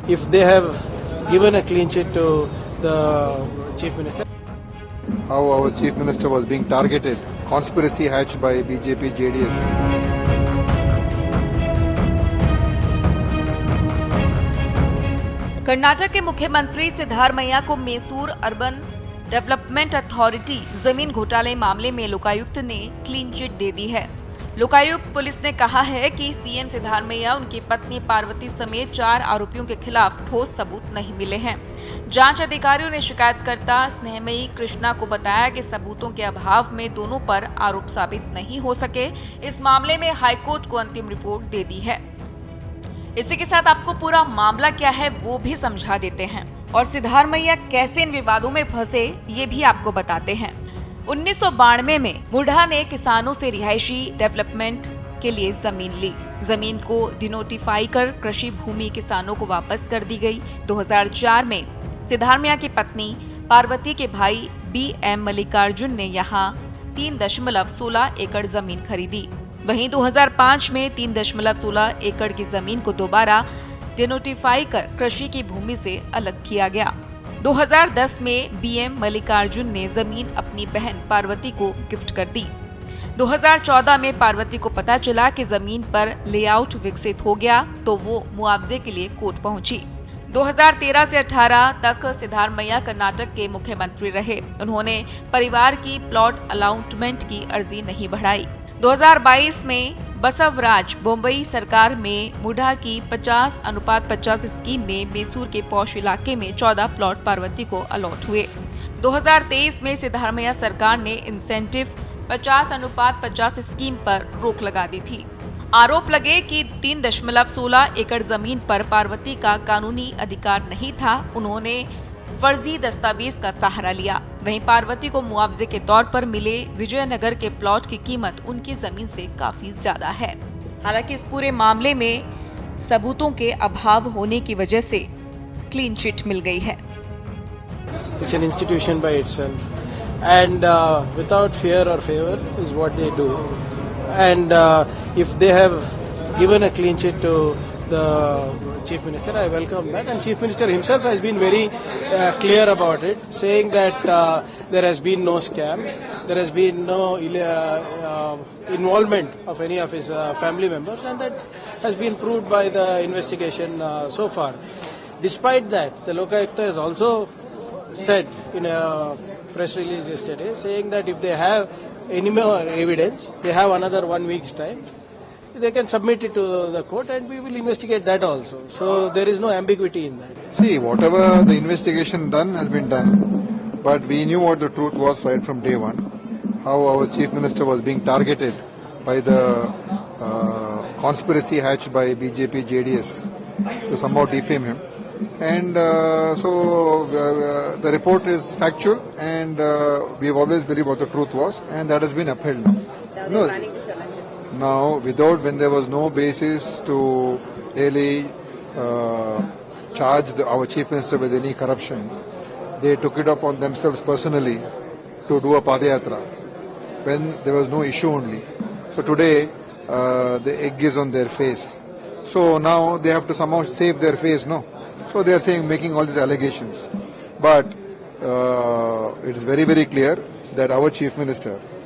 if they have given a clean sheet to the Chief Minister. How our Chief Minister was being targeted, conspiracy hatched by BJP, JDS. Karnataka के मुख्यमंत्री सिद्धारमैया को Mysore urban development authority जमीन घोटाले मामले में लोकायुक्त ने clean chit दे दी है। Lokayukta police ने कहा है कि सीएम सिद्धारमैया, उनकी पत्नी पार्वती समेत 4 आरोपियों के खिलाफ ठोस सबूत नहीं मिले हैं। जांच अधिकारियों ने शिकायतकर्ता स्नेहमयी कृष्णा को बताया कि सबूतों के अभाव में दोनों पर आरोप साबित नहीं हो सके। इस मामले में हाईकोर्ट को अंतिम रिपोर्ट दे दी है। इसी के साथ आपको पूरा मामला क्या है वो भी समझा देते हैं और सिद्धारमैया कैसे इन विवादों में फंसे ये भी आपको बताते हैं। 1992 में मुढ़ा ने किसानों से रिहायशी डेवलपमेंट के लिए जमीन ली। जमीन को डिनोटिफाई कर कृषि भूमि किसानों को वापस कर दी गई। 2004 में सिद्धारमैया की पत्नी पार्वती के भाई BM मल्लिकार्जुन ने यहाँ 3.16 एकड़ जमीन खरीदी। वहीं 2005 में 3.16 एकड़ की जमीन को दोबारा डिनोटिफाई कर कृषि की भूमि से अलग किया गया। 2010 में BM मल्लिकार्जुन ने जमीन अपनी बहन पार्वती को गिफ्ट कर दी। 2014 में पार्वती को पता चला कि जमीन पर लेआउट विकसित हो गया तो वो मुआवजे के लिए कोर्ट पहुंची। 2013 से 18 तक सिद्धारमैया कर्नाटक के मुख्यमंत्री रहे। उन्होंने परिवार की प्लॉट अलॉटमेंट की अर्जी नहीं बढ़ाई। 2022 में बसवराज बम्बई सरकार में मुढ़ा की 50:50 स्कीम में मैसूर के पौष इलाके में 14 प्लॉट पार्वती को अलॉट हुए। 2023 में सिद्धारमैया सरकार ने इंसेंटिव 50:50 स्कीम पर रोक लगा दी थी। आरोप लगे कि 3.16 एकड़ जमीन पर पार्वती का कानूनी अधिकार नहीं था। उन्होंने फर्जी दस्तावेज का सहारा लिया। वहीं पार्वती को मुआवजे के तौर पर मिले विजयनगर के प्लॉट की कीमत उनकी जमीन से काफी ज्यादा है। हालांकि इस पूरे मामले में सबूतों के अभाव होने की वजह से क्लीन चिट मिल गई है। It's an institution by itself, and without fear or favor is what they do. And if they have given a clean sheet to the Chief Minister, I welcome that. And Chief Minister himself has been very clear about it, saying that there has been no scam, there has been no involvement of any of his family members, and that has been proved by the investigation so far. Despite that, the Lokayukta has also said in a press release yesterday, saying that if they have any more evidence, they have another 1 week's time. They can submit it to the court and we will investigate that also. So there is no ambiguity in that. See, whatever the investigation done has been done, but we knew what the truth was right from day one. How our Chief Minister was being targeted by the conspiracy hatched by BJP, JDS to somehow defame him. And the report is factual and we have always believed what the truth was, and that has been upheld now. Now, when there was no basis to really charge our Chief Minister with any corruption, they took it upon themselves personally to do a Padayatra when there was no issue only. So today, the egg is on their face. So now they have to somehow save their face, no? So they are saying, making all these allegations. But it is very, very clear that our Chief Minister